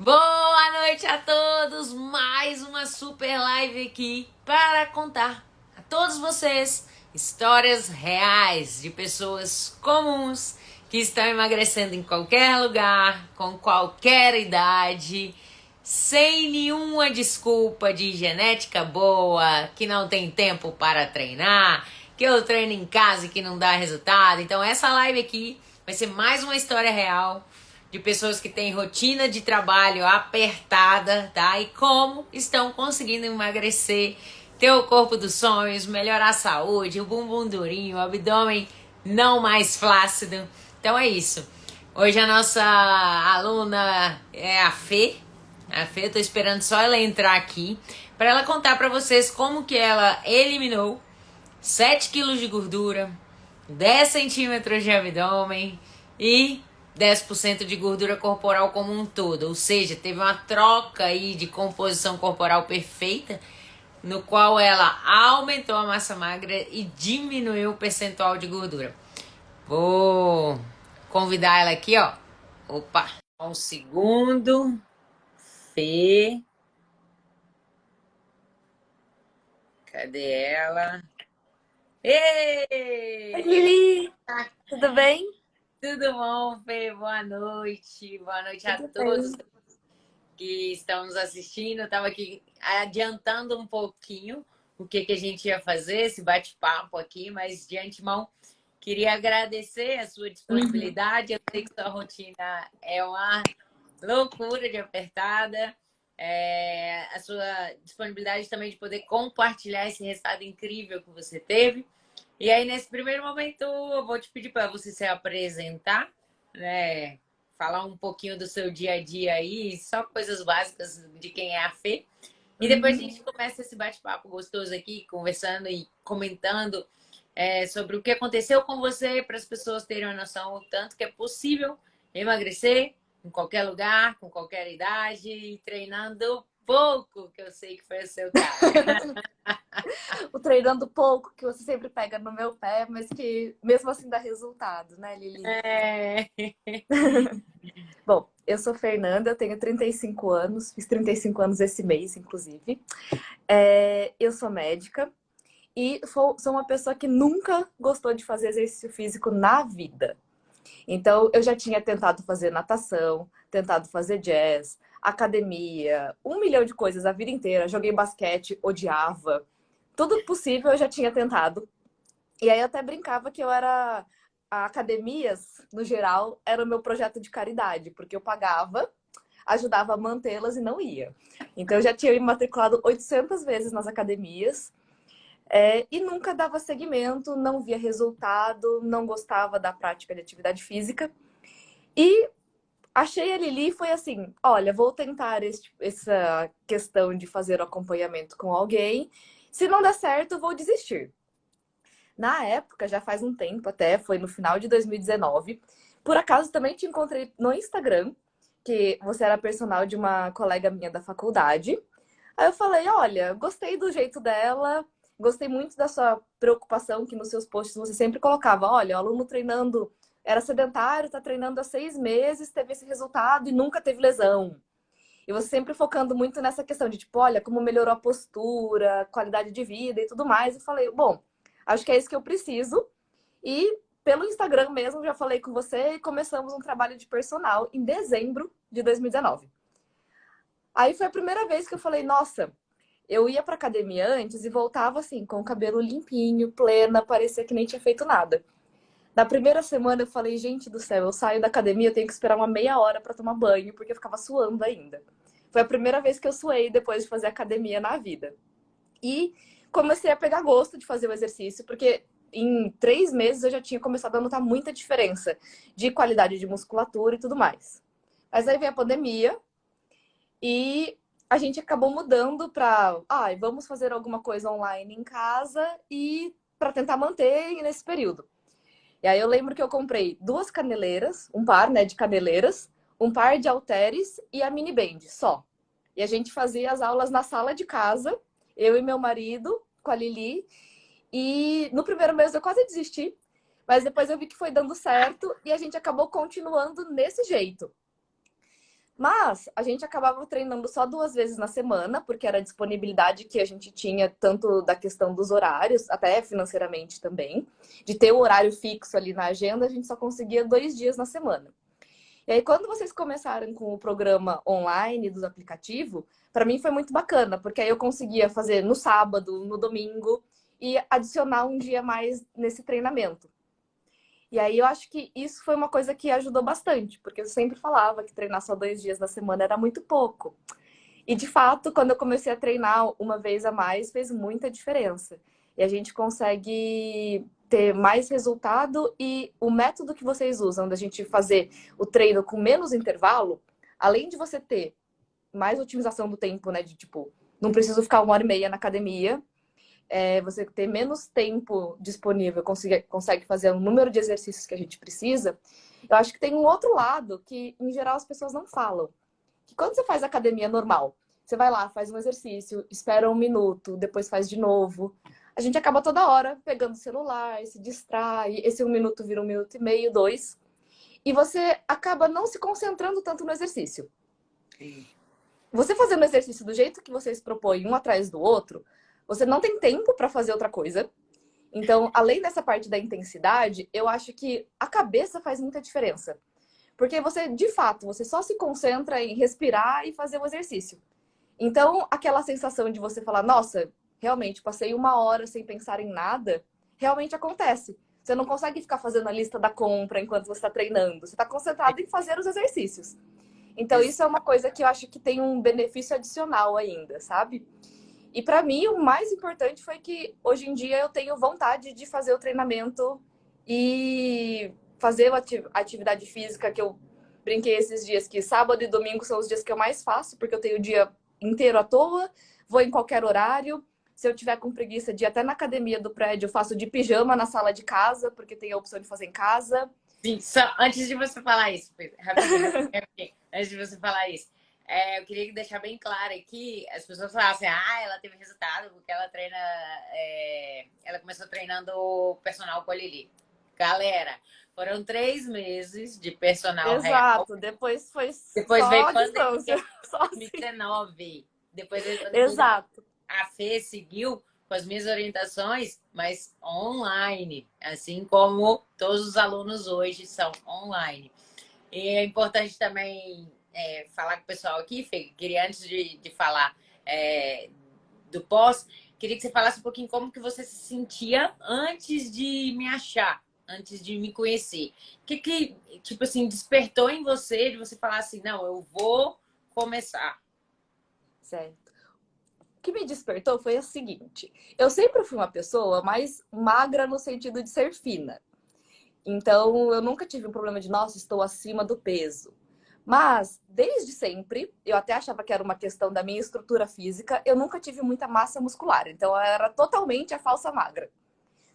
Boa noite a todos! Mais uma super live aqui para contar a todos vocês histórias reais de pessoas comuns que estão emagrecendo em qualquer lugar, com qualquer idade, sem nenhuma desculpa de genética boa, que não tem tempo para treinar, que eu treino em casa e que não dá resultado. Então essa live aqui vai ser mais uma história real de pessoas que têm rotina de trabalho apertada, tá? E como estão conseguindo emagrecer, ter o corpo dos sonhos, melhorar a saúde, o bumbum durinho, o abdômen não mais flácido. Então é isso. Hoje a nossa aluna é a Fê. A Fê, eu tô esperando só ela entrar aqui para ela contar para vocês como que ela eliminou 7 quilos de gordura, 10 centímetros de abdômen e 10% de gordura corporal como um todo. Ou seja, teve uma troca aí de composição corporal perfeita, no qual ela aumentou a massa magra e diminuiu o percentual de gordura. Vou convidar ela aqui, ó. Opa, um segundo. Fê. Cadê ela? Oi, Ei! Lili, tudo bem? Tudo bom, Fê? Boa noite. Boa noite a Tudo todos bem. que estão nos assistindo. Eu estava aqui adiantando um pouquinho o que a gente ia fazer, esse bate-papo aqui, mas de antemão queria agradecer a sua Uhum. disponibilidade. Eu sei que sua rotina é uma loucura de apertada. A sua disponibilidade também de poder compartilhar esse resultado incrível que você teve. E aí, nesse primeiro momento, eu vou te pedir para você se apresentar, né? Falar um pouquinho do seu dia a dia aí, só coisas básicas de quem é a Fê. E depois a Uhum. gente começa esse bate-papo gostoso aqui, conversando e comentando sobre o que aconteceu com você, para as pessoas terem uma noção o tanto que é possível emagrecer em qualquer lugar, com qualquer idade, e treinando pouco, que eu sei que foi o seu caso. O treinando pouco, que você sempre pega no meu pé, mas que mesmo assim dá resultado, né, Lili? É... Bom, eu sou Fernanda, eu tenho 35 anos, fiz 35 anos esse mês, inclusive. Eu sou médica e sou uma pessoa que nunca gostou de fazer exercício físico na vida. Então, eu já tinha tentado fazer natação, tentado fazer jazz, academia, 1 milhão de coisas a vida inteira. Joguei basquete, odiava. Tudo possível eu já tinha tentado. E aí eu até brincava que eu era... Academias, no geral, era o meu projeto de caridade, porque eu pagava, ajudava a mantê-las e não ia. Então eu já tinha me matriculado 800 vezes nas academias e nunca dava seguimento, não via resultado, não gostava da prática de atividade física. E achei a Lili e foi assim: olha, vou tentar essa questão de fazer o acompanhamento com alguém. Se não der certo, vou desistir. Na época, já faz um tempo até, foi no final de 2019. Por acaso também te encontrei no Instagram, que você era personal de uma colega minha da faculdade. Aí eu falei: olha, gostei do jeito dela, gostei muito da sua preocupação, que nos seus posts você sempre colocava: olha, o aluno treinando era sedentário, tá treinando há 6 meses, teve esse resultado e nunca teve lesão. E você sempre focando muito nessa questão de tipo, olha, como melhorou a postura, qualidade de vida e tudo mais. Eu falei: bom, acho que é isso que eu preciso. E pelo Instagram mesmo, já falei com você e começamos um trabalho de personal em dezembro de 2019. Aí foi a primeira vez que eu falei: nossa, eu ia pra academia antes e voltava assim, com o cabelo limpinho, plena, parecia que nem tinha feito nada. Na primeira semana eu falei: gente do céu, eu saio da academia, eu tenho que esperar uma meia hora pra tomar banho, porque eu ficava suando ainda. Foi a primeira vez que eu suei depois de fazer academia na vida. E comecei a pegar gosto de fazer o exercício, porque em 3 meses eu já tinha começado a notar muita diferença de qualidade de musculatura e tudo mais. Mas aí veio a pandemia e a gente acabou mudando para, vamos fazer alguma coisa online em casa e para tentar manter nesse período. E aí eu lembro que eu comprei 2 caneleiras, um par, né, de caneleiras, um par de halteres e a mini band, só. E a gente fazia as aulas na sala de casa, eu e meu marido, com a Lili. E no primeiro mês eu quase desisti, mas depois eu vi que foi dando certo e a gente acabou continuando nesse jeito. Mas a gente acabava treinando só 2 vezes na semana, porque era a disponibilidade que a gente tinha, tanto da questão dos horários, até financeiramente também. De ter o horário fixo ali na agenda, a gente só conseguia 2 dias na semana. E aí, quando vocês começaram com o programa online dos aplicativos, para mim foi muito bacana, porque aí eu conseguia fazer no sábado, no domingo e adicionar um dia mais nesse treinamento. E aí eu acho que isso foi uma coisa que ajudou bastante, porque eu sempre falava que treinar só 2 dias na semana era muito pouco. E de fato, quando eu comecei a treinar uma vez a mais, fez muita diferença. E a gente consegue ter mais resultado e o método que vocês usam da gente fazer o treino com menos intervalo, além de você ter mais otimização do tempo, né? De tipo, não preciso ficar 1 hora e meia na academia, você ter menos tempo disponível, consegue fazer o número de exercícios que a gente precisa. Eu acho que tem um outro lado que, em geral, as pessoas não falam. Que quando você faz academia normal, você vai lá, faz um exercício, espera 1 minuto, depois faz de novo. A gente acaba toda hora pegando o celular, se distrai, esse 1 minuto vira 1 minuto e meio, 2. E você acaba não se concentrando tanto no exercício. Você fazendo o exercício do jeito que vocês propõem, um atrás do outro, você não tem tempo para fazer outra coisa. Então, além dessa parte da intensidade, eu acho que a cabeça faz muita diferença. Porque você, de fato, você só se concentra em respirar e fazer o exercício. Então, aquela sensação de você falar, nossa, realmente, passei 1 hora sem pensar em nada, realmente acontece. Você não consegue ficar fazendo a lista da compra enquanto você está treinando. Você está concentrado em fazer os exercícios. Então, isso é uma coisa que eu acho que tem um benefício adicional ainda, sabe? E para mim, o mais importante foi que hoje em dia eu tenho vontade de fazer o treinamento e fazer a atividade física, que eu brinquei esses dias, que sábado e domingo são os dias que eu mais faço, porque eu tenho o dia inteiro à toa, vou em qualquer horário. Se eu tiver com preguiça de ir até na academia do prédio, eu faço de pijama na sala de casa, porque tem a opção de fazer em casa. Sim, só antes de você falar isso, rapidinho, antes de você falar isso, eu queria deixar bem claro aqui, as pessoas falam assim, ela teve resultado porque ela treina, ela começou treinando o personal com a Lili. Galera, foram 3 meses de personal real. Exato, depois foi Depois só veio a distância. pandemia, Só assim. 2019. Depois veio pandemia. Exato. A Fê seguiu com as minhas orientações, mas online, assim como todos os alunos hoje são online. E é importante também falar com o pessoal aqui, Fê, queria antes de falar do pós, queria que você falasse um pouquinho como que você se sentia antes de me achar, antes de me conhecer. O que, tipo assim, despertou em você de você falar assim, não, eu vou começar. Certo. O que me despertou foi o seguinte: eu sempre fui uma pessoa mais magra no sentido de ser fina. Então, eu nunca tive um problema de, nossa, estou acima do peso. Mas, desde sempre, eu até achava que era uma questão da minha estrutura física, eu nunca tive muita massa muscular. Então, eu era totalmente a falsa magra.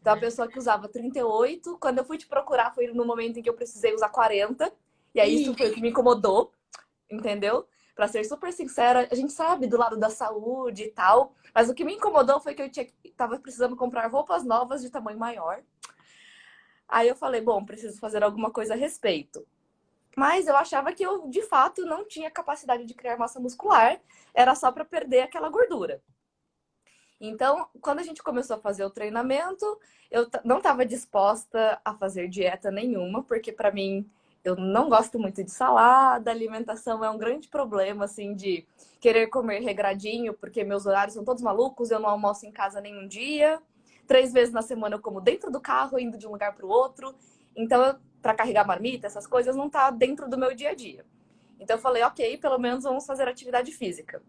Então, a pessoa que usava 38, quando eu fui te procurar, foi no momento em que eu precisei usar 40. E aí, isso foi o que me incomodou, entendeu? Pra ser super sincera, a gente sabe do lado da saúde e tal, mas o que me incomodou foi que tava precisando comprar roupas novas de tamanho maior. Aí eu falei, bom, preciso fazer alguma coisa a respeito. Mas eu achava que eu, de fato, não tinha capacidade de criar massa muscular, era só para perder aquela gordura. Então, quando a gente começou a fazer o treinamento, eu não estava disposta a fazer dieta nenhuma, porque para mim eu não gosto muito de salada, alimentação é um grande problema, assim, de querer comer regradinho, porque meus horários são todos malucos, eu não almoço em casa nenhum dia. 3 vezes na semana eu como dentro do carro, indo de um lugar para o outro. Então, para carregar marmita, essas coisas, não tá dentro do meu dia a dia. Então eu falei, ok, pelo menos vamos fazer atividade física.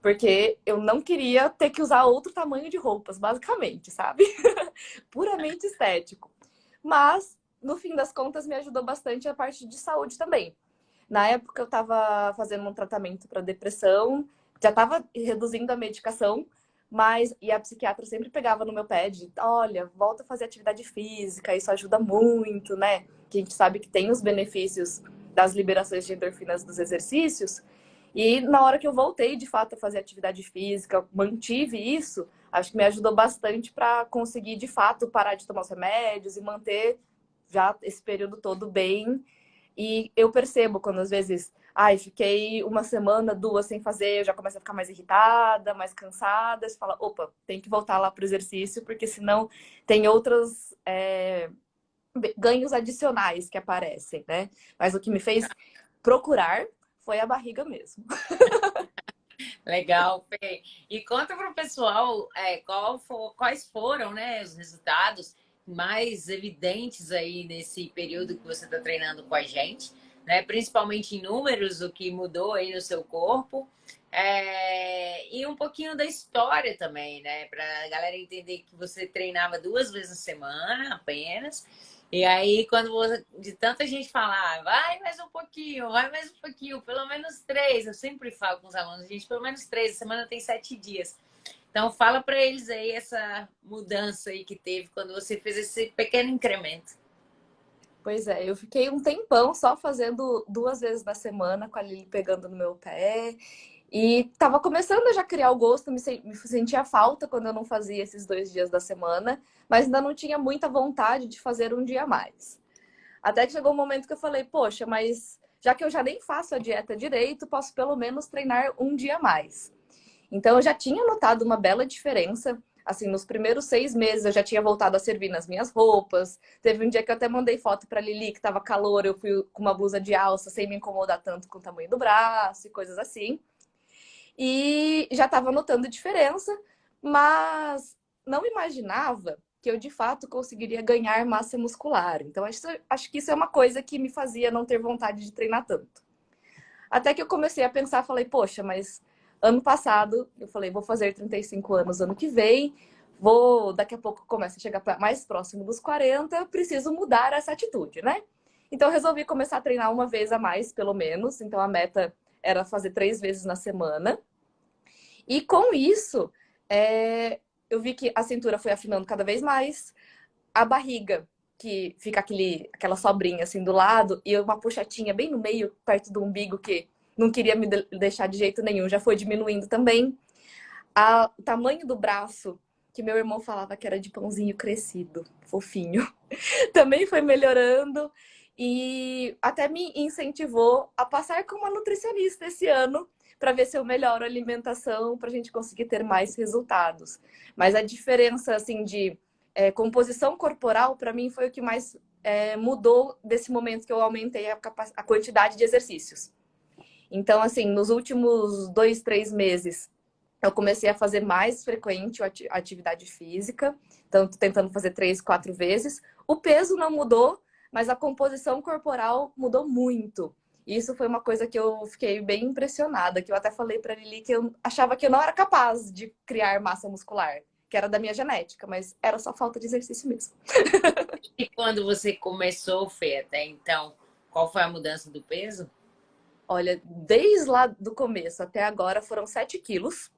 Porque eu não queria ter que usar outro tamanho de roupas, basicamente, sabe? Puramente estético. Mas, no fim das contas, me ajudou bastante a parte de saúde também. Na época, eu estava fazendo um tratamento para depressão, já estava reduzindo a medicação, mas e a psiquiatra sempre pegava no meu pé de, olha, volta a fazer atividade física, isso ajuda muito, né? Que a gente sabe que tem os benefícios das liberações de endorfinas dos exercícios. E na hora que eu voltei, de fato, a fazer atividade física, mantive isso, acho que me ajudou bastante para conseguir, de fato, parar de tomar os remédios e manter já esse período todo bem. E eu percebo quando, às vezes, Ai, fiquei uma semana, duas sem fazer, eu já começo a ficar mais irritada, mais cansada. Você fala, opa, tem que voltar lá pro exercício, porque senão tem outros ganhos adicionais que aparecem, né? Mas o que me fez procurar foi a barriga mesmo. Legal, Fê. E conta para o pessoal quais foram, né, os resultados mais evidentes aí nesse período que você está treinando com a gente, né? Principalmente em números, o que mudou aí no seu corpo. E um pouquinho da história também, né? Para a galera entender que você treinava 2 vezes na semana apenas. E aí, de tanta gente falar, vai mais um pouquinho, pelo menos 3. Eu sempre falo com os alunos, gente, pelo menos 3, a semana tem 7 dias. Então, fala para eles aí essa mudança aí que teve quando você fez esse pequeno incremento. Pois é, eu fiquei um tempão só fazendo 2 vezes na semana, com a Lili pegando no meu pé. E tava começando a já criar o gosto, me sentia falta quando eu não fazia esses 2 dias da semana, mas ainda não tinha muita vontade de fazer um dia a mais. Até que chegou um momento que eu falei, poxa, mas já que eu já nem faço a dieta direito, posso pelo menos treinar um dia a mais. Então eu já tinha notado uma bela diferença. Assim, nos primeiros 6 meses eu já tinha voltado a servir nas minhas roupas. Teve um dia que eu até mandei foto para Lili que tava calor, eu fui com uma blusa de alça sem me incomodar tanto com o tamanho do braço e coisas assim. E já estava notando diferença, mas não imaginava que eu de fato conseguiria ganhar massa muscular. Então acho que isso é uma coisa que me fazia não ter vontade de treinar tanto. Até que eu comecei a pensar, falei, poxa, mas ano passado eu falei, vou fazer 35 anos ano que vem, daqui a pouco começa a chegar mais próximo dos 40, preciso mudar essa atitude, né? Então eu resolvi começar a treinar uma vez a mais, pelo menos. Então a meta era fazer 3 vezes na semana. E com isso, eu vi que a cintura foi afinando cada vez mais, a barriga, que fica aquela sobrinha assim do lado, e uma puxatinha bem no meio, perto do umbigo, que não queria me deixar de jeito nenhum, já foi diminuindo também. O tamanho do braço, que meu irmão falava que era de pãozinho crescido, fofinho, também foi melhorando. E até me incentivou a passar com uma nutricionista esse ano para ver se eu melhoro a alimentação para a gente conseguir ter mais resultados. Mas a diferença assim de composição corporal para mim foi o que mais mudou desse momento que eu aumentei a quantidade de exercícios. Então, assim, nos últimos 2, 3 meses eu comecei a fazer mais frequente a atividade física. Então, tô tentando fazer 3, 4 vezes. O peso não mudou, mas a composição corporal mudou muito. Isso foi uma coisa que eu fiquei bem impressionada, que eu até falei para Lili que eu achava que eu não era capaz de criar massa muscular, que era da minha genética, mas era só falta de exercício mesmo. E quando você começou, Fê, até então, qual foi a mudança do peso? Olha, desde lá do começo até agora foram 7 quilos.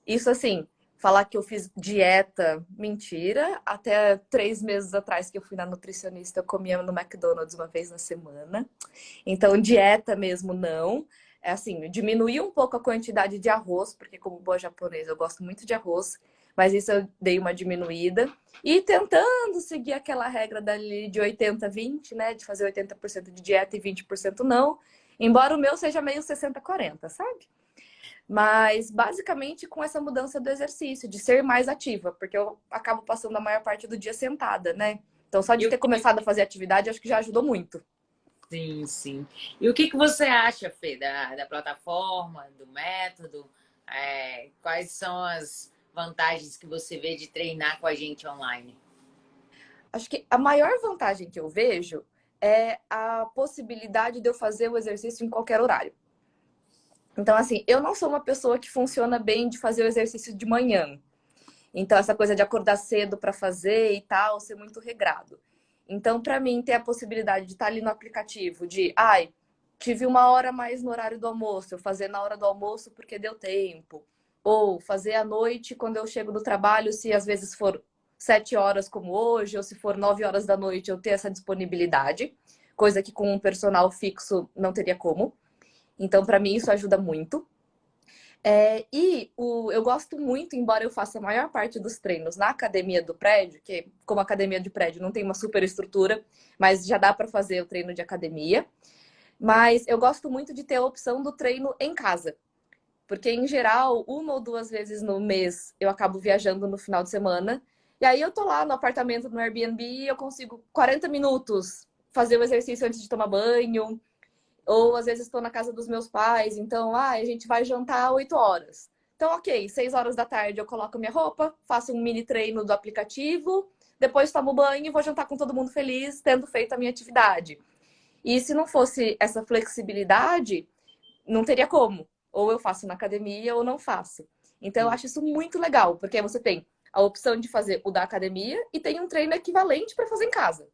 Isso assim, falar que eu fiz dieta, mentira. Até 3 meses atrás que eu fui na nutricionista, eu comia no McDonald's uma vez na semana. Então, dieta mesmo não. É assim, diminuí um pouco a quantidade de arroz, porque como boa japonesa eu gosto muito de arroz, mas isso eu dei uma diminuída. E tentando seguir aquela regra dali de 80-20, né? De fazer 80% de dieta e 20% não. Embora o meu seja meio 60-40, sabe? Mas basicamente com essa mudança do exercício, de ser mais ativa, porque eu acabo passando a maior parte do dia sentada, né? Então só de E o ter que... começado a fazer atividade, acho que já ajudou muito. Sim, sim. E o que você acha, Fê, da plataforma, do método? Quais são as vantagens que você vê de treinar com a gente online? Acho que a maior vantagem que eu vejo é a possibilidade de eu fazer o exercício em qualquer horário. Então, assim, eu não sou uma pessoa que funciona bem de fazer o exercício de manhã. Então, essa coisa de acordar cedo para fazer e tal, ser muito regrado. Então, para mim, ter a possibilidade de estar ali no aplicativo, tive uma hora a mais no horário do almoço, eu fazer na hora do almoço porque deu tempo. Ou fazer à noite quando eu chego do trabalho, se às vezes for 7 horas como hoje, ou se for 9 horas da noite, eu ter essa disponibilidade, coisa que com um personal fixo não teria como. Então, para mim, isso ajuda muito. Eu gosto muito, embora eu faça a maior parte dos treinos na academia do prédio, que como academia de prédio não tem uma super estrutura, mas já dá para fazer o treino de academia. Mas eu gosto muito de ter a opção do treino em casa. Porque, em geral, 1 ou 2 vezes no mês eu acabo viajando no final de semana. E aí eu tô lá no apartamento, no Airbnb, e eu consigo 40 minutos fazer o exercício antes de tomar banho. Ou às vezes estou na casa dos meus pais, então a gente vai jantar 8 horas. Então, ok, 6 horas da tarde eu coloco minha roupa, faço um mini treino do aplicativo, depois tomo banho e vou jantar com todo mundo feliz, tendo feito a minha atividade. E se não fosse essa flexibilidade, não teria como. Ou eu faço na academia ou não faço. Então, eu Sim, acho isso muito legal, porque você tem a opção de fazer o da academia e tem um treino equivalente para fazer em casa.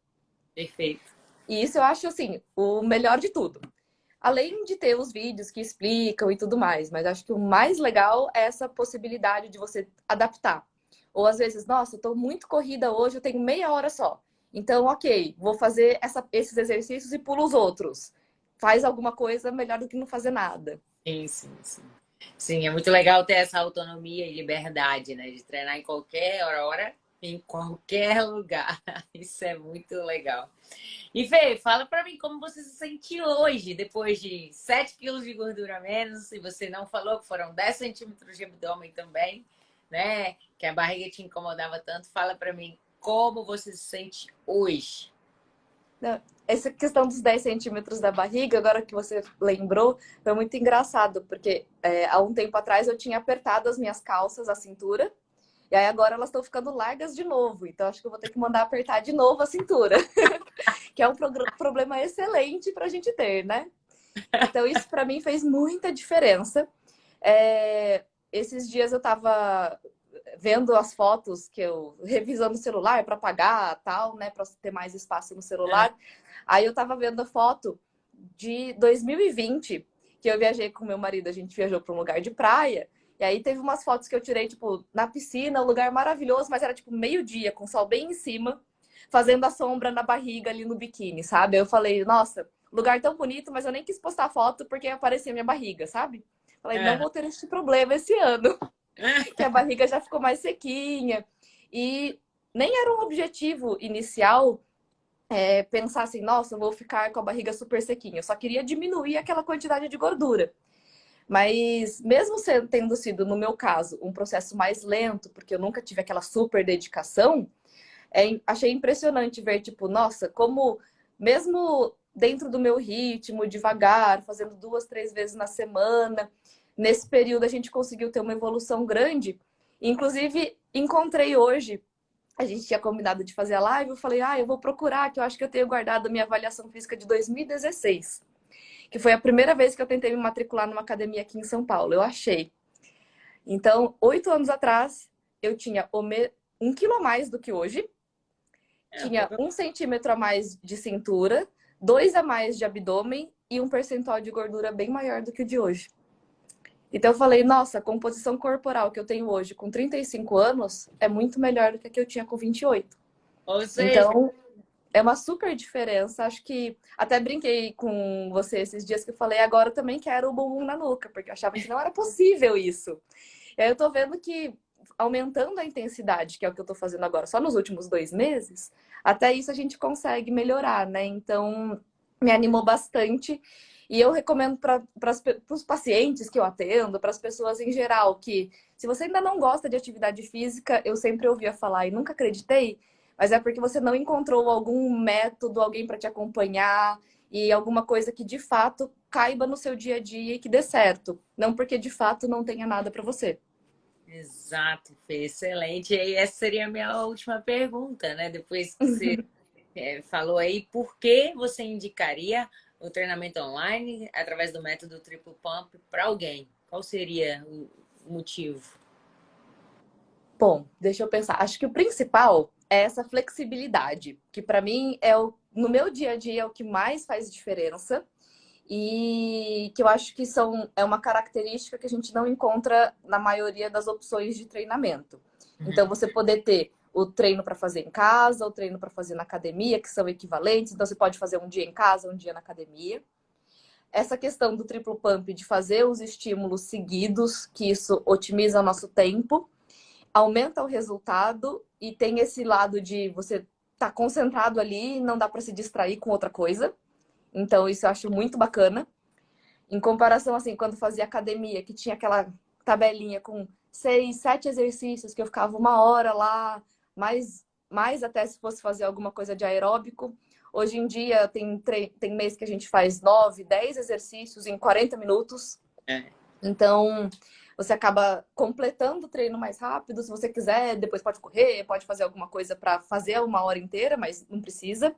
perfeito. E isso eu acho, assim, o melhor de tudo. Além de ter os vídeos que explicam e tudo mais, mas acho que o mais legal é essa possibilidade de você adaptar. Ou às vezes, nossa, eu tô muito corrida hoje, eu tenho meia hora só. Então, ok, vou fazer esses exercícios e pulo os outros. Faz alguma coisa melhor do que não fazer nada. Sim, sim, sim. Sim, é muito legal ter essa autonomia e liberdade, né? De treinar em qualquer hora, em qualquer lugar. Isso é muito legal. E Fê, fala pra mim como você se sentiu hoje, depois de 7 quilos de gordura a menos, e você não falou que foram 10 centímetros de abdômen também, né? Que a barriga te incomodava tanto. Fala pra mim como você se sente hoje. Não, essa questão dos 10 centímetros da barriga, agora que você lembrou, foi muito engraçado, porque há um tempo atrás eu tinha apertado as minhas calças, a cintura, e aí agora elas estão ficando largas de novo. Então acho que eu vou ter que mandar apertar de novo a cintura, que é um problema excelente para a gente ter, né? Então isso para mim fez muita diferença. Esses dias eu estava vendo as fotos que eu revisando o celular para pagar, tal, né, para ter mais espaço no Ah, celular. Aí eu estava vendo a foto de 2020, que eu viajei com meu marido, a gente viajou para um lugar de praia. E aí teve umas fotos que eu tirei, tipo, na piscina, um lugar maravilhoso, mas era tipo meio-dia, com o sol bem em cima, fazendo a sombra na barriga ali no biquíni, sabe? Aí eu falei, nossa, lugar tão bonito, mas eu nem quis postar foto porque aparecia minha barriga, sabe? Falei, não ah, vou ter esse problema esse ano, que ah. a barriga já ficou mais sequinha. E nem era um objetivo inicial pensar assim, nossa, eu vou ficar com a barriga super sequinha. Eu só queria diminuir aquela quantidade de gordura. Mas mesmo tendo sido, no meu caso, um processo mais lento, porque eu nunca tive aquela super dedicação, achei impressionante ver, tipo, nossa, como mesmo dentro do meu ritmo, devagar, fazendo 2, 3 vezes na semana, nesse período a gente conseguiu ter uma evolução grande. Inclusive, encontrei hoje, a gente tinha combinado de fazer a live, eu falei, eu vou procurar, que eu acho que eu tenho guardado a minha avaliação física de 2016, que foi a primeira vez que eu tentei me matricular numa academia aqui em São Paulo. Eu achei. Então, 8 anos atrás, eu tinha 1 quilo a mais do que hoje, É, tinha 1 centímetro a mais de cintura, 2 a mais de abdômen e um percentual de gordura bem maior do que o de hoje. Então eu falei, nossa, a composição corporal que eu tenho hoje com 35 anos é muito melhor do que a que eu tinha com 28. ou seja, Então, é uma super diferença. Acho que até brinquei com você esses dias que eu falei, agora eu também quero o bumbum na nuca, porque eu achava que não era possível isso. E aí eu tô vendo que aumentando a intensidade, que é o que eu tô fazendo agora, só nos últimos 2 meses, até isso a gente consegue melhorar, né? Então, me animou bastante. E eu recomendo para os pacientes que eu atendo, para as pessoas em geral, que se você ainda não gosta de atividade física, eu sempre ouvia falar e nunca acreditei, mas é porque você não encontrou algum método, alguém para te acompanhar e alguma coisa que de fato caiba no seu dia a dia e que dê certo. Não porque de fato não tenha nada para você. exato, Fê, excelente. E aí, essa seria a minha última pergunta, né? Depois que você falou aí, por que você indicaria o treinamento online através do método Triple Pump para alguém? Qual seria o motivo? Bom, deixa eu pensar. Acho que o principal é essa flexibilidade, que para mim no meu dia a dia é o que mais faz diferença e que eu acho que é uma característica que a gente não encontra na maioria das opções de treinamento. Então, você poder ter o treino para fazer em casa, o treino para fazer na academia, que são equivalentes. Então, você pode fazer um dia em casa, um dia na academia. Essa questão do triplo pump, de fazer os estímulos seguidos, que isso otimiza o nosso tempo, aumenta o resultado e tem esse lado de você estar concentrado ali, não dá para se distrair com outra coisa. Então, isso eu acho muito bacana. Em comparação, assim, quando fazia academia, que tinha aquela tabelinha com 6, 7 exercícios, que eu ficava 1 hora lá, mais até se fosse fazer alguma coisa de aeróbico. Hoje em dia, tem mês que a gente faz 9, 10 exercícios em 40 minutos. É. Então, você acaba completando o treino mais rápido. Se você quiser, depois pode correr, pode fazer alguma coisa para fazer 1 hora inteira, mas não precisa.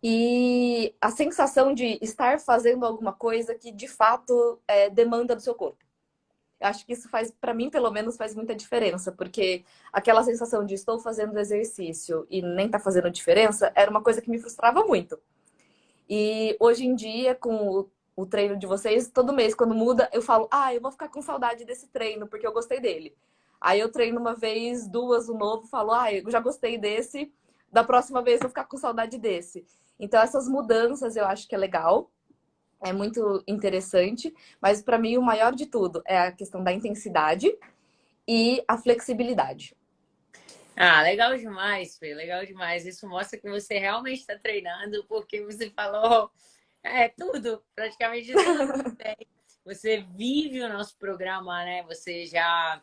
E a sensação de estar fazendo alguma coisa que de fato demanda do seu corpo. Eu acho que isso faz, para mim, pelo menos, faz muita diferença, porque aquela sensação de estou fazendo exercício e nem tá fazendo diferença era uma coisa que me frustrava muito. E hoje em dia, com o treino de vocês, todo mês, quando muda, eu falo, eu vou ficar com saudade desse treino, porque eu gostei dele. Aí eu treino uma vez, duas, o novo, falo, eu já gostei desse, da próxima vez eu vou ficar com saudade desse. Então, essas mudanças eu acho que é legal, é muito interessante, mas para mim o maior de tudo é a questão da intensidade e a flexibilidade. Ah, legal demais, Fê, legal demais. Isso mostra que você realmente está treinando, porque você falou tudo, praticamente tudo. Você vive o nosso programa, né? Você já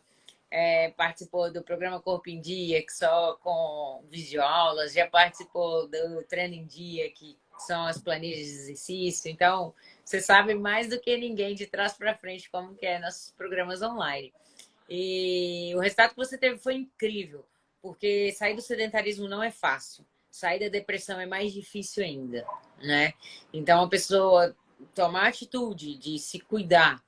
participou do programa Corpo em Dia, que só com videoaulas, já participou do Treino em Dia, que são as planilhas de exercício. Então, você sabe mais do que ninguém de trás para frente como que é nossos programas online. E o resultado que você teve foi incrível, porque sair do sedentarismo não é fácil. Sair da depressão é mais difícil ainda, né? Então, a pessoa tomar atitude de se cuidar,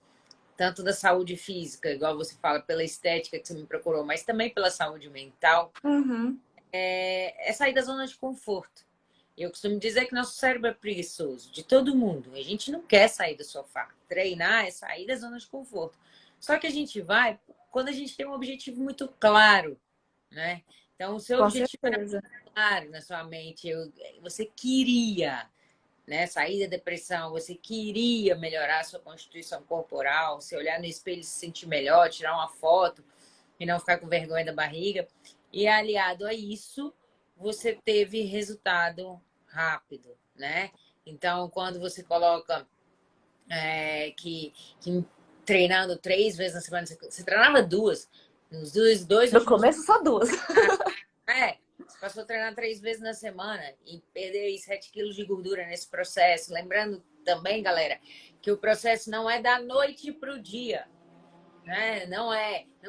tanto da saúde física, igual você fala, pela estética que você me procurou, mas também pela saúde mental, Uhum. é sair da zona de conforto. Eu costumo dizer que nosso cérebro é preguiçoso, de todo mundo. A gente não quer sair do sofá. Treinar é sair da zona de conforto. Só que a gente vai quando a gente tem um objetivo muito claro, né? Então, o seu Com objetivo era certeza. claro na sua mente. Você queria, né, sair da depressão, você queria melhorar a sua constituição corporal, se olhar no espelho e se sentir melhor, tirar uma foto e não ficar com vergonha da barriga. E aliado a isso, você teve resultado rápido, né? Então, quando você coloca que treinando 3 vezes na semana, você treinava duas, nos dois No últimos. começo, só duas. Você passou a treinar 3 vezes na semana e perdeu aí 7 quilos de gordura nesse processo. Lembrando também, galera, que o processo não é da noite para o dia, né? Não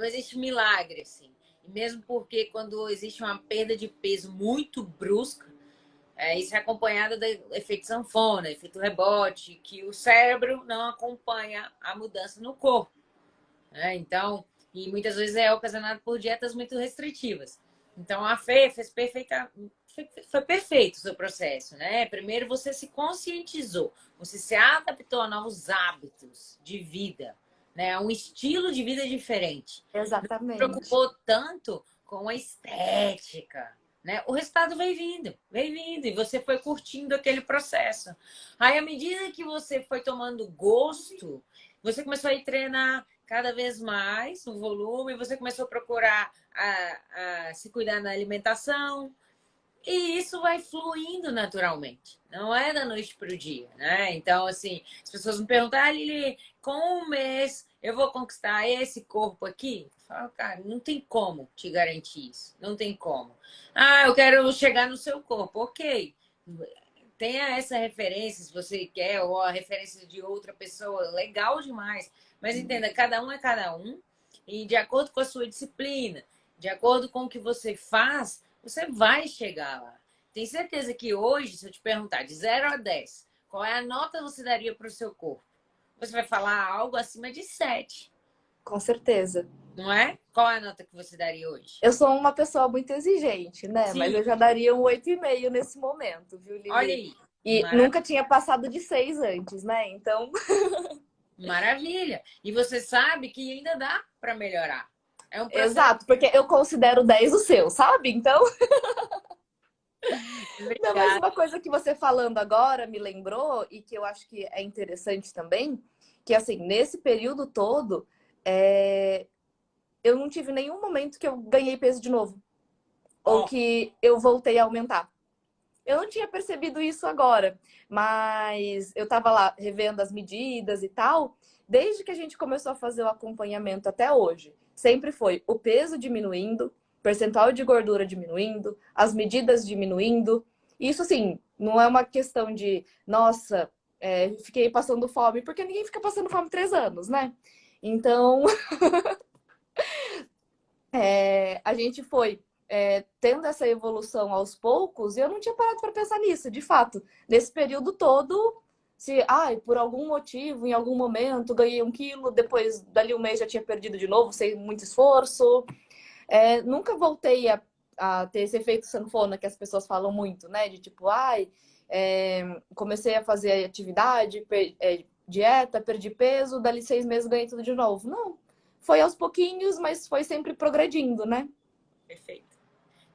existe milagre, assim. E mesmo porque quando existe uma perda de peso muito brusca, isso é acompanhado do efeito sanfona, efeito rebote, que o cérebro não acompanha a mudança no corpo, né? Então, e muitas vezes é ocasionado por dietas muito restritivas. Então, a Fê fez foi perfeito o seu processo, né? Primeiro você se conscientizou, você se adaptou a novos hábitos de vida, né? A um estilo de vida diferente. Não se Exatamente. preocupou tanto com a estética, né? O resultado vem vindo, e você foi curtindo aquele processo. Aí, à medida que você foi tomando gosto, você começou a ir treinar cada vez mais o volume, você começou a procurar a se cuidar na alimentação, e isso vai fluindo naturalmente, não é da noite para o dia, né? Então, assim, as pessoas me perguntam, Lili, com um mês eu vou conquistar esse corpo aqui? Eu falo, cara, não tem como te garantir isso, não tem como. Eu quero chegar no seu corpo, ok. Tenha essa referência, se você quer, ou a referência de outra pessoa, legal demais. Mas entenda, cada um é cada um, e de acordo com a sua disciplina, de acordo com o que você faz, você vai chegar lá. Tem certeza que hoje, se eu te perguntar de 0 a 10, qual é a nota que você daria para o seu corpo? Você vai falar algo acima de 7, Com certeza. não é? Qual é a nota que você daria hoje? Eu sou uma pessoa muito exigente, né? Mas Sim, eu já daria um 8,5 nesse momento, viu, olha Lili? aí. E nunca tinha passado de 6 antes, né? Então, Maravilha. E você sabe que ainda dá para melhorar. É um processo. exato, porque eu considero 10 o seu, sabe? Então, não, mas Obrigada. uma coisa que você falando agora me lembrou e que eu acho que é interessante também, que assim, nesse período todo, eu não tive nenhum momento que eu ganhei peso de novo ou Ó, que eu voltei a aumentar. eu não tinha percebido isso agora, mas eu tava lá revendo as medidas e tal. Desde que a gente começou a fazer o acompanhamento até hoje, sempre foi o peso diminuindo, percentual de gordura diminuindo, as medidas diminuindo. Isso, assim, não é uma questão de, nossa, fiquei passando fome, porque ninguém fica passando fome 3 anos, né? Então, a gente foi tendo essa evolução aos poucos e eu não tinha parado para pensar nisso, de fato. Nesse período todo, se por algum motivo, em algum momento, ganhei 1 quilo, depois dali um mês já tinha perdido de novo, sem muito esforço. Nunca voltei a ter esse efeito sanfona que as pessoas falam muito, né? De tipo, comecei a fazer atividade, dieta, perdi peso, dali 6 meses ganhei tudo de novo. Não. Foi aos pouquinhos, mas foi sempre progredindo, né? Perfeito.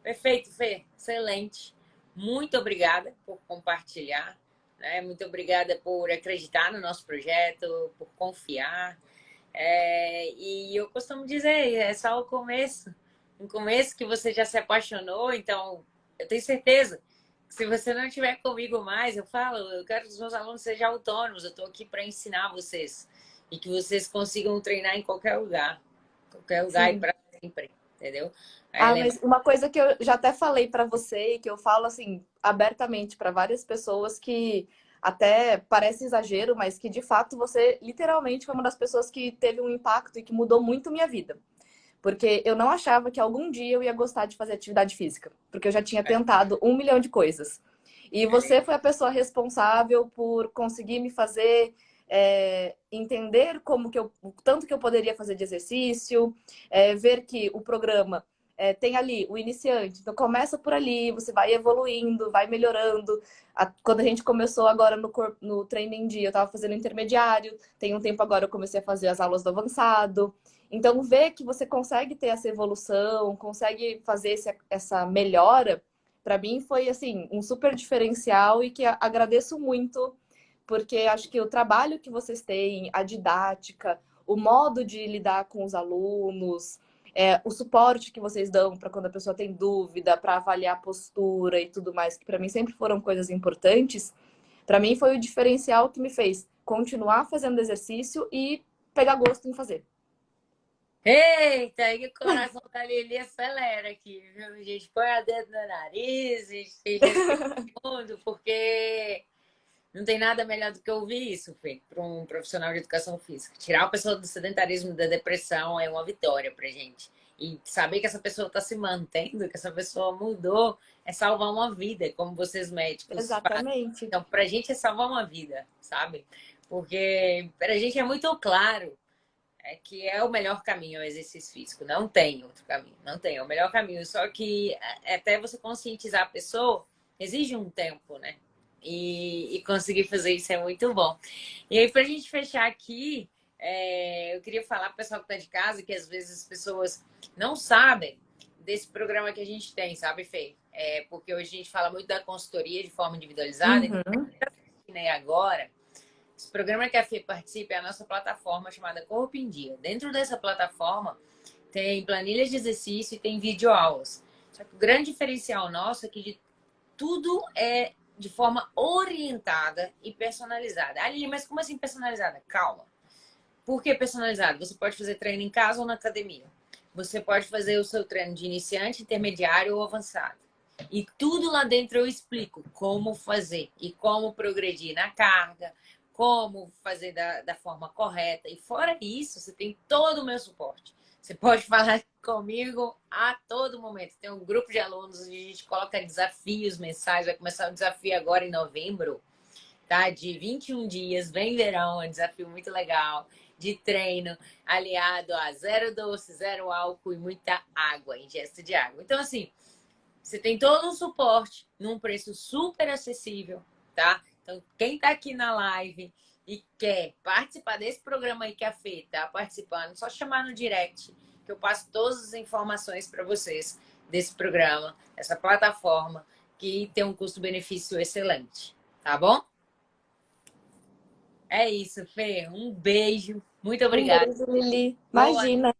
Perfeito, Fê. Excelente. Muito obrigada por compartilhar, né? Muito obrigada por acreditar no nosso projeto, por confiar. E eu costumo dizer, é só o começo. No começo que você já se apaixonou, então eu tenho certeza que se você não estiver comigo mais, eu falo, eu quero que os meus alunos sejam autônomos, eu estou aqui para ensinar vocês e que vocês consigam treinar em qualquer lugar e Sim. para sempre, entendeu? Mas uma coisa que eu já até falei pra você e que eu falo assim abertamente pra várias pessoas que até parece exagero, mas que de fato você literalmente foi uma das pessoas que teve um impacto e que mudou muito minha vida. Porque eu não achava que algum dia eu ia gostar de fazer atividade física, porque eu já tinha tentado 1 milhão de coisas. E você foi a pessoa responsável por conseguir me fazer entender o tanto que eu poderia fazer de exercício, ver que o programa tem ali o iniciante, então começa por ali, você vai evoluindo, vai melhorando. Quando a gente começou agora no treino em dia, eu estava fazendo intermediário, tem um tempo agora eu comecei a fazer as aulas do avançado. Então, ver que você consegue ter essa evolução, consegue fazer essa melhora, para mim foi assim um super diferencial e que agradeço muito, porque acho que o trabalho que vocês têm, a didática, o modo de lidar com os alunos, o suporte que vocês dão para quando a pessoa tem dúvida, para avaliar a postura e tudo mais, que para mim sempre foram coisas importantes. Para mim foi o diferencial que me fez continuar fazendo exercício e pegar gosto em fazer. Eita, aí o coração da Lili acelera aqui, viu? A gente põe a dedo no nariz, a gente respira fundo, porque não tem nada melhor do que ouvir isso, Fê, para um profissional de educação física. Tirar a pessoa do sedentarismo, da depressão é uma vitória pra gente. E saber que essa pessoa está se mantendo, que essa pessoa mudou, é salvar uma vida, como vocês médicos fazem. Exatamente. Então, pra gente é salvar uma vida, sabe? Porque pra gente é muito claro que é o melhor caminho o exercício físico. Não tem outro caminho, não tem. É o melhor caminho. Só que até você conscientizar a pessoa, exige um tempo, né? E conseguir fazer isso é muito bom. E aí, pra gente fechar aqui, eu queria falar pro pessoal que tá de casa que às vezes as pessoas não sabem desse programa que a gente tem, sabe, Fê? Porque hoje a gente fala muito da consultoria de forma individualizada. Então, Uhum. né, agora, esse programa que a FIA participa é a nossa plataforma chamada Corpo em Dia. Dentro dessa plataforma tem planilhas de exercício e tem videoaulas. Só que o grande diferencial nosso é que tudo é de forma orientada e personalizada. Ali, mas como assim personalizada? Calma. Por que personalizado? Você pode fazer treino em casa ou na academia. Você pode fazer o seu treino de iniciante, intermediário ou avançado. E tudo lá dentro eu explico como fazer e como progredir na carga, como fazer da forma correta. E fora isso, você tem todo o meu suporte. Você pode falar comigo a todo momento. Tem um grupo de alunos onde a gente coloca desafios mensais. Vai começar um desafio agora em novembro, tá? De 21 dias, bem verão, é um desafio muito legal. De treino, aliado a zero doce, zero álcool e muita água, ingesta de água. Então, assim, você tem todo um suporte num preço super acessível, tá? Então, quem tá aqui na live e quer participar desse programa aí que a Fê tá participando, só chamar no direct que eu passo todas as informações para vocês desse programa, essa plataforma que tem um custo-benefício excelente, tá bom? É isso, Fê. Um beijo. Muito Um obrigada. beijo, Lili. Boa. Imagina.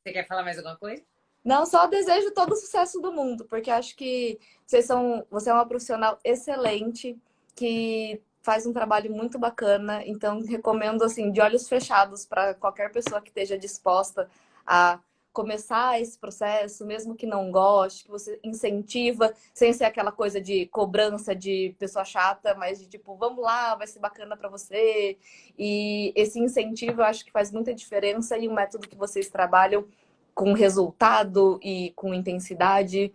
Você quer falar mais alguma coisa? Não, só desejo todo o sucesso do mundo, porque acho que você é uma profissional excelente, que faz um trabalho muito bacana. Então, recomendo, assim, de olhos fechados para qualquer pessoa que esteja disposta a começar esse processo, mesmo que não goste, que você incentiva, sem ser aquela coisa de cobrança de pessoa chata, mas de tipo, vamos lá, vai ser bacana para você. E esse incentivo eu acho que faz muita diferença e o método que vocês trabalham com resultado e com intensidade.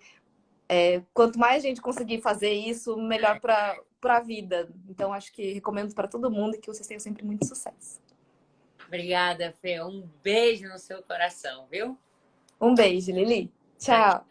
Quanto mais gente conseguir fazer isso, melhor para a vida. Então, acho que recomendo para todo mundo e que vocês tenham sempre muito sucesso. Obrigada, Fê. Um beijo no seu coração, viu? Um beijo, Lili. Tchau, tchau. Tchau.